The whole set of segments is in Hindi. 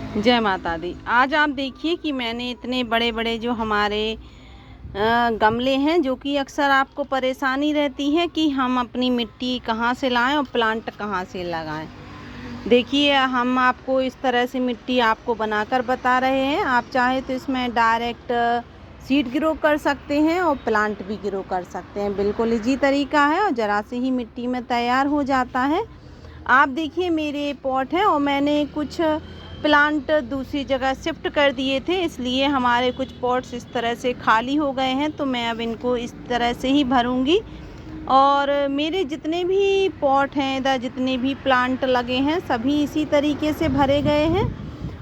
जय माता दी। आज आप देखिए कि मैंने इतने बड़े बड़े जो हमारे गमले हैं, जो कि अक्सर आपको परेशानी रहती है कि हम अपनी मिट्टी कहाँ से लाएं और प्लांट कहाँ से लगाएं। देखिए, हम आपको इस तरह से मिट्टी आपको बनाकर बता रहे हैं। आप चाहे तो इसमें डायरेक्ट सीड ग्रो कर सकते हैं और प्लांट भी ग्रो कर सकते हैं। बिल्कुल इजी तरीका है और ज़रा से ही मिट्टी में तैयार हो जाता है। आप देखिए, मेरे पॉट हैं और मैंने कुछ प्लांट दूसरी जगह शिफ्ट कर दिए थे, इसलिए हमारे कुछ पॉट्स इस तरह से खाली हो गए हैं। तो मैं अब इनको इस तरह से ही भरूंगी और मेरे जितने भी पॉट हैं इधर, जितने भी प्लांट लगे हैं, सभी इसी तरीके से भरे गए हैं।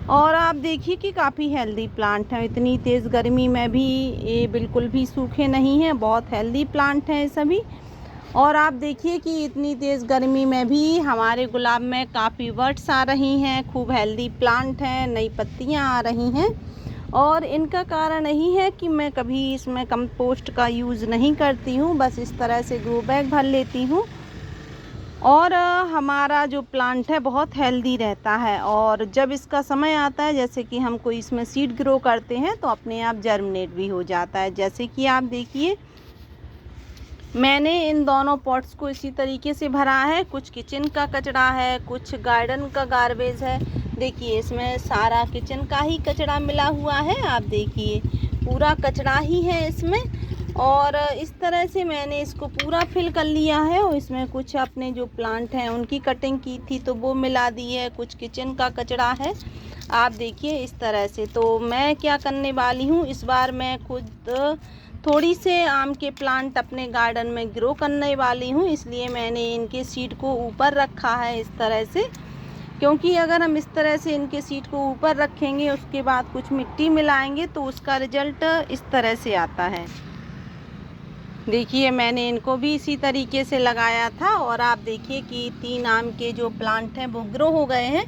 और आप देखिए कि काफ़ी हेल्दी प्लांट हैं। इतनी तेज़ गर्मी में भी ये बिल्कुल भी सूखे नहीं हैं, बहुत हेल्दी प्लांट हैं सभी। और आप देखिए कि इतनी तेज़ गर्मी में भी हमारे गुलाब में काफ़ी बर्ड्स आ रही हैं, खूब हेल्दी प्लांट हैं, नई पत्तियां आ रही हैं। और इनका कारण यही है कि मैं कभी इसमें कंपोस्ट का यूज़ नहीं करती हूँ, बस इस तरह से ग्रो बैग भर लेती हूँ। और हमारा जो प्लांट है बहुत हेल्दी रहता है। और जब इसका समय आता है, जैसे कि हम कोई इसमें सीड ग्रो करते हैं, तो अपने आप जर्मिनेट भी हो जाता है। जैसे कि आप देखिए, मैंने इन दोनों पॉट्स को इसी तरीके से भरा है। कुछ किचन का कचरा है, कुछ गार्डन का गार्बेज है। देखिए, इसमें सारा किचन का ही कचरा मिला हुआ है। आप देखिए, पूरा कचरा ही है इसमें। और इस तरह से मैंने इसको पूरा फिल कर लिया है। और इसमें कुछ अपने जो प्लांट हैं उनकी कटिंग की थी तो वो मिला दी है, कुछ किचन का कचरा है। आप देखिए इस तरह से। तो मैं क्या करने वाली हूँ, इस बार मैं खुद थोड़ी से आम के प्लांट अपने गार्डन में ग्रो करने वाली हूँ, इसलिए मैंने इनके सीड को ऊपर रखा है इस तरह से। क्योंकि अगर हम इस तरह से इनके सीड को ऊपर रखेंगे, उसके बाद कुछ मिट्टी मिलाएंगे, तो उसका रिजल्ट इस तरह से आता है। देखिए, मैंने इनको भी इसी तरीके से लगाया था। और आप देखिए कि 3 आम के जो प्लांट हैं वो ग्रो हो गए हैं।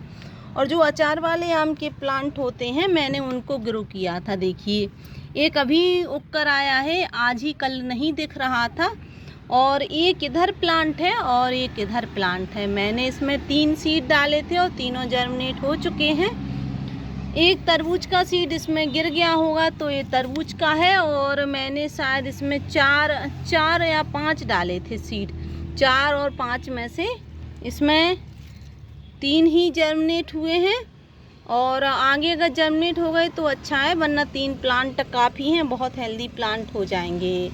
और जो अचार वाले आम के प्लांट होते हैं, मैंने उनको ग्रो किया था। देखिए, एक अभी उगकर आया है, आज ही, कल नहीं दिख रहा था। और एक इधर प्लांट है और एक इधर प्लांट है। मैंने इसमें 3 सीड डाले थे और तीनों जर्मिनेट हो चुके हैं। एक तरबूज का सीड इसमें गिर गया होगा, तो ये तरबूज का है। और मैंने शायद इसमें 4 या 5 डाले थे सीड। 4 और 5 में से इसमें 3 ही जर्मिनेट हुए हैं। और आगे अगर जर्मिनेट हो गए तो अच्छा है, वरना 3 प्लांट काफ़ी हैं, बहुत हेल्दी प्लांट हो जाएंगे।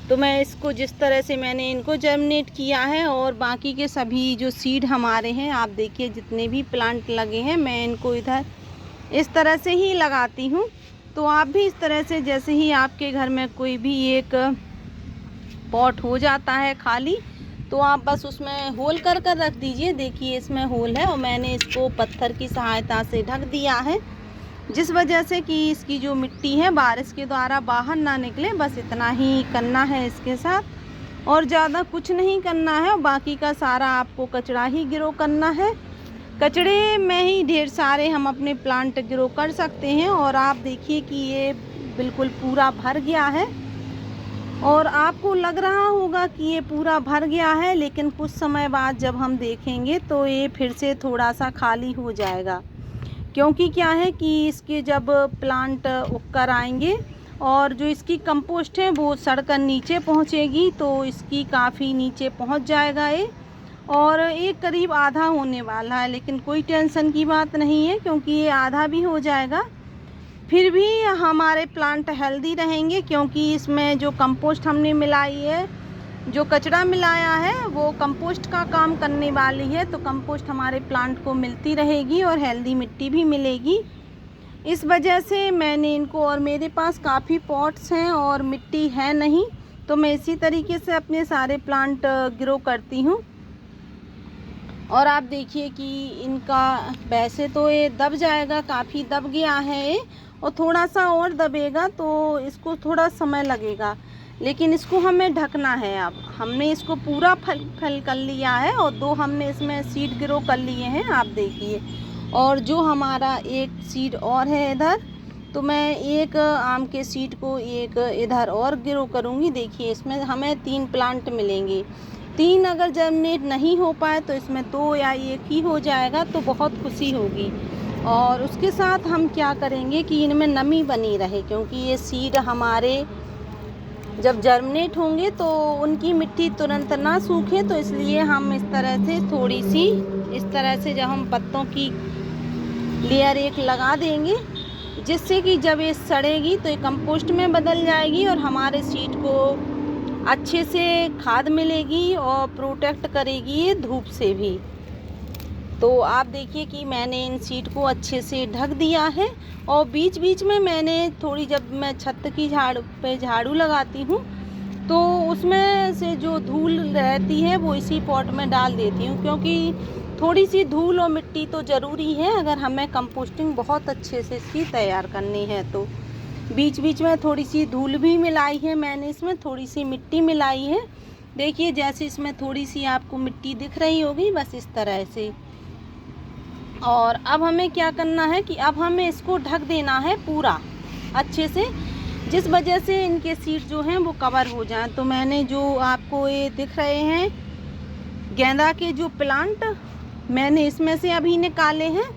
तो मैं इसको जिस तरह से मैंने इनको जर्मिनेट किया है, और बाकी के सभी जो सीड हमारे हैं, आप देखिए जितने भी प्लांट लगे हैं, मैं इनको इधर इस तरह से ही लगाती हूँ। तो आप भी इस तरह से, जैसे ही आपके घर में कोई भी एक पॉट हो जाता है खाली, तो आप बस उसमें होल कर कर रख दीजिए। देखिए, इसमें होल है और मैंने इसको पत्थर की सहायता से ढक दिया है, जिस वजह से कि इसकी जो मिट्टी है बारिश के द्वारा बाहर ना निकले। बस इतना ही करना है इसके साथ, और ज़्यादा कुछ नहीं करना है। और बाकी का सारा आपको कचरा ही ग्रो करना है। कचड़े में ही ढेर सारे हम अपने प्लांट ग्रो कर सकते हैं। और आप देखिए कि ये बिल्कुल पूरा भर गया है। और आपको लग रहा होगा कि ये पूरा भर गया है, लेकिन कुछ समय बाद जब हम देखेंगे तो ये फिर से थोड़ा सा खाली हो जाएगा। क्योंकि क्या है कि इसके जब प्लांट उगकर आएंगे और जो इसकी कंपोस्ट है वो सड़कर नीचे पहुंचेगी, तो इसकी काफ़ी नीचे पहुंच जाएगा ये। और ये करीब आधा होने वाला है, लेकिन कोई टेंशन की बात नहीं है, क्योंकि ये आधा भी हो जाएगा फिर भी हमारे प्लांट हेल्दी रहेंगे। क्योंकि इसमें जो कंपोस्ट हमने मिलाई है, जो कचरा मिलाया है, वो कंपोस्ट का काम करने वाली है। तो कंपोस्ट हमारे प्लांट को मिलती रहेगी और हेल्दी मिट्टी भी मिलेगी। इस वजह से मैंने इनको, और मेरे पास काफ़ी पॉट्स हैं और मिट्टी है नहीं, तो मैं इसी तरीके से अपने सारे प्लांट ग्रो करती हूँ। और आप देखिए कि इनका, वैसे तो ये दब जाएगा, काफ़ी दब गया है ये, और थोड़ा सा और दबेगा तो इसको थोड़ा समय लगेगा। लेकिन इसको हमें ढकना है। अब हमने इसको पूरा फल कर लिया है और 2 हमने इसमें सीड ग्रो कर लिए हैं, आप देखिए। और जो हमारा एक सीड और है इधर, तो मैं एक आम के सीड को एक इधर और ग्रो करूँगी। देखिए, इसमें हमें 3 प्लांट मिलेंगे। 3 अगर जर्मिनेट नहीं हो पाए तो इसमें 2 या 1 ही हो जाएगा, तो बहुत खुशी होगी। और उसके साथ हम क्या करेंगे कि इनमें नमी बनी रहे, क्योंकि ये सीड हमारे जब जर्मिनेट होंगे तो उनकी मिट्टी तुरंत ना सूखे, तो इसलिए हम इस तरह से थोड़ी सी इस तरह से जब हम पत्तों की लेयर एक लगा देंगे, जिससे कि जब ये सड़ेगी तो ये कंपोस्ट में बदल जाएगी और हमारे सीड को अच्छे से खाद मिलेगी और प्रोटेक्ट करेगी ये धूप से भी। तो आप देखिए कि मैंने इन सीड को अच्छे से ढक दिया है और बीच बीच में मैंने थोड़ी, जब मैं छत की झाड़ू लगाती हूँ तो उसमें से जो धूल रहती है वो इसी पॉट में डाल देती हूँ, क्योंकि थोड़ी सी धूल और मिट्टी तो ज़रूरी है अगर हमें कंपोस्टिंग बहुत अच्छे से इसकी तैयार करनी है। तो बीच बीच में थोड़ी सी धूल भी मिलाई है मैंने, इसमें थोड़ी सी मिट्टी मिलाई है। देखिए जैसे इसमें थोड़ी सी आपको मिट्टी दिख रही होगी, बस इस तरह से। और अब हमें क्या करना है कि अब हमें इसको ढक देना है पूरा अच्छे से, जिस वजह से इनके सीड जो हैं वो कवर हो जाएं। तो मैंने जो आपको ये दिख रहे हैं गेंदा के जो प्लांट मैंने इसमें से अभी निकाले हैं,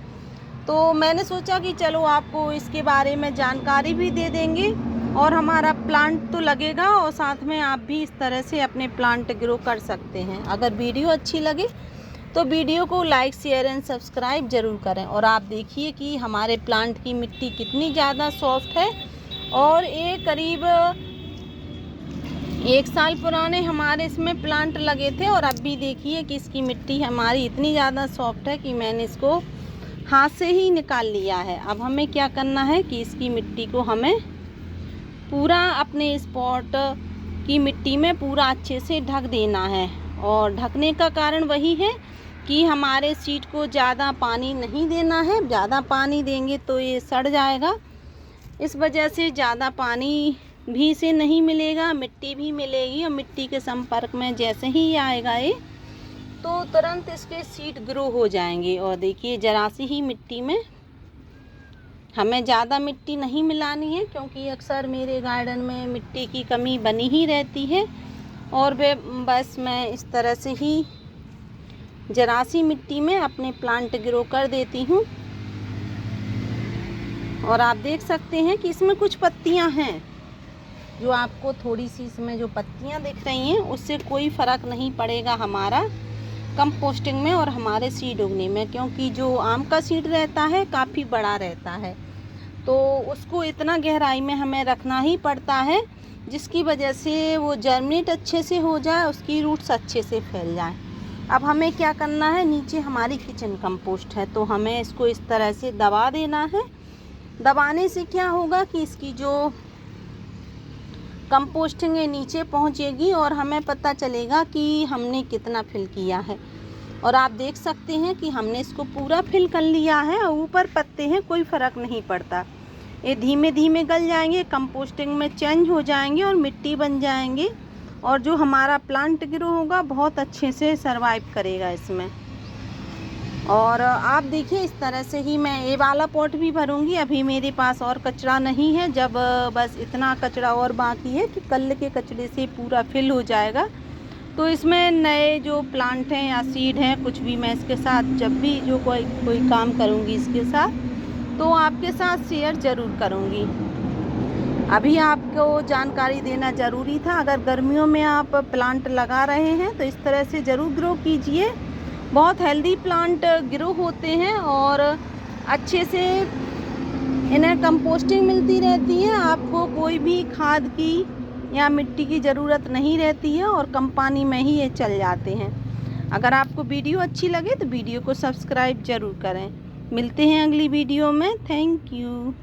तो मैंने सोचा कि चलो आपको इसके बारे में जानकारी भी दे देंगे और हमारा प्लांट तो लगेगा और साथ में आप भी इस तरह से अपने प्लांट ग्रो कर सकते हैं। अगर वीडियो अच्छी लगे तो वीडियो को लाइक शेयर एंड सब्सक्राइब ज़रूर करें। और आप देखिए कि हमारे प्लांट की मिट्टी कितनी ज़्यादा सॉफ्ट है और ये करीब 1 साल पुराने हमारे इसमें प्लांट लगे थे और अब भी देखिए कि इसकी मिट्टी हमारी इतनी ज़्यादा सॉफ्ट है कि मैंने इसको हाथ से ही निकाल लिया है। अब हमें क्या करना है कि इसकी मिट्टी को हमें पूरा अपने इस पॉट की मिट्टी में पूरा अच्छे से ढक देना है। और ढकने का कारण वही है कि हमारे सीड को ज़्यादा पानी नहीं देना है, ज़्यादा पानी देंगे तो ये सड़ जाएगा। इस वजह से ज़्यादा पानी भी इसे नहीं मिलेगा, मिट्टी भी मिलेगी और मिट्टी के संपर्क में जैसे ही आएगा ये तो तुरंत इसके सीड ग्रो हो जाएंगे। और देखिए जरा सी ही मिट्टी में, हमें ज़्यादा मिट्टी नहीं मिलानी है क्योंकि अक्सर मेरे गार्डन में मिट्टी की कमी बनी ही रहती है और बस मैं इस तरह से ही जरा सी मिट्टी में अपने प्लांट ग्रो कर देती हूँ। और आप देख सकते हैं कि इसमें कुछ पत्तियाँ हैं, जो आपको थोड़ी सी इसमें जो पत्तियाँ दिख रही हैं उससे कोई फ़र्क नहीं पड़ेगा हमारा कंपोस्टिंग में और हमारे सीड उगने में, क्योंकि जो आम का सीड रहता है काफ़ी बड़ा रहता है तो उसको इतना गहराई में हमें रखना ही पड़ता है, जिसकी वजह से वो जर्मिनेट अच्छे से हो जाए, उसकी रूट्स अच्छे से फैल जाए। अब हमें क्या करना है, नीचे हमारी किचन कंपोस्ट है तो हमें इसको इस तरह से दबा देना है। दबाने से क्या होगा कि इसकी जो कंपोस्टिंग है नीचे पहुंचेगी और हमें पता चलेगा कि हमने कितना फिल किया है। और आप देख सकते हैं कि हमने इसको पूरा फिल कर लिया है और ऊपर पत्ते हैं, कोई फ़र्क नहीं पड़ता, ये धीमे धीमे गल जाएंगे, कंपोस्टिंग में चेंज हो जाएंगे और मिट्टी बन जाएंगे और जो हमारा प्लांट ग्रो होगा बहुत अच्छे से सरवाइव करेगा इसमें। और आप देखिए इस तरह से ही मैं ये वाला पॉट भी भरूंगी। अभी मेरे पास और कचरा नहीं है, जब बस इतना कचरा और बाकी है कि कल के कचरे से पूरा फिल हो जाएगा तो इसमें नए जो प्लांट हैं या सीड हैं कुछ भी मैं इसके साथ जब भी जो कोई काम करूंगी इसके साथ तो आपके साथ शेयर ज़रूर करूंगी। अभी आपको जानकारी देना ज़रूरी था। अगर गर्मियों में आप प्लांट लगा रहे हैं तो इस तरह से ज़रूर ग्रो कीजिए, बहुत हेल्दी प्लांट ग्रो होते हैं और अच्छे से इन्हें कंपोस्टिंग मिलती रहती है, आपको कोई भी खाद की या मिट्टी की ज़रूरत नहीं रहती है और कम पानी में ही ये चल जाते हैं। अगर आपको वीडियो अच्छी लगे तो वीडियो को सब्सक्राइब ज़रूर करें। मिलते हैं अगली वीडियो में। Thank you.